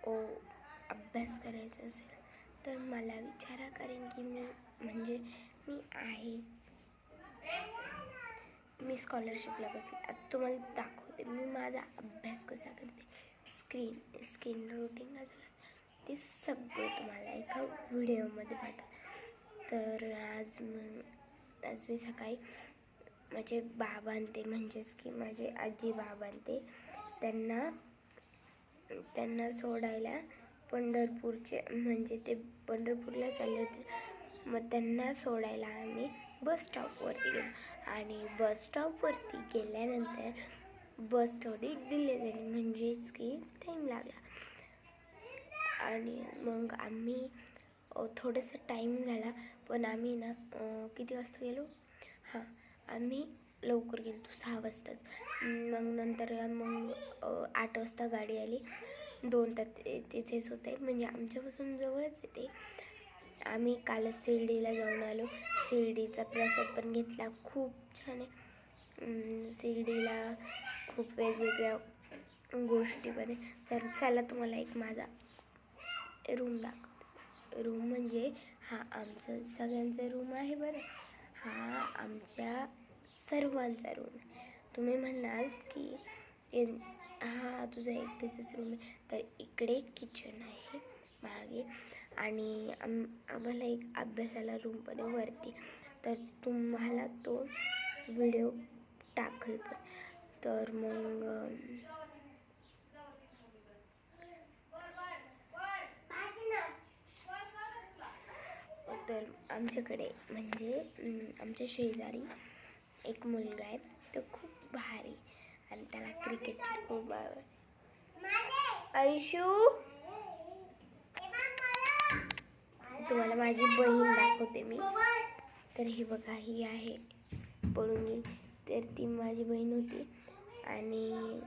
अभ्यास करायचा असेल तर मला विचारा, कारण की मी आहे, मी स्कॉलरशिपला बसले. आता तुम्हाला दाखवते मी माझा अभ्यास कसा करते. स्क्रीन रुटीन कसं करते ते सगळं तुम्हाला एका व्हिडिओमध्ये पाठवते. तर आज मी सकाळी माझे बाबांते, म्हणजेच की माझे आजी बाबांते, त्यांना सोडायला पंढरपूरचे, म्हणजे ते पंढरपूरला चालले होते. मग त्यांना सोडायला आम्ही बस स्टॉपवरती गेलो आणि बस स्टॉपवरती गेल्यानंतर बस थोडी डिले झाली, म्हणजेच की टाईम लागला. आणि मग आम्ही थोडंसं टाईम झाला, पण आम्ही ना किती वाजता गेलो, आम्ही लवकर गेलो 6 वाजताच. मग नंतर 8 वाजता गाडी आली. 2 तास तिथेच होते, म्हणजे आमच्यापासून जवळच येते. आम्ही कालच शिर्डीला जाऊन आलो. शिर्डीचा प्रसाद पण घेतला, खूप छान आहे. शिर्डीला खूप वेगवेगळ्या गोष्टी पण आहे. तर चला तुम्हाला एक माझा रूम दाखवते. रूम म्हणजे आमचा सगळ्यांचा रूम आहे बरं. आमच्या सर्वांचा रूम आहे. तुम्ही म्हणाल की तुझा एकटीचाच रूम आहे, तर इकडे किचन आहे मागे, आणि आम्हाला एक अभ्यासाला रूम पण आहे वरती. तर तुम्हाला तो व्हिडिओ टाकेल पण. तर मग तर आमच्याकडे म्हणजे आमच्या शेजारी एक मुलगा आहे, तो खूप भारी, आणि त्याला क्रिकेटची खूप आवड. आयुषू, तुम्हाला माझी बहीण दाखवते मी. तर ही बघा, ही आहे, पळून गेली. तर ती माझी बहीण होती. आणि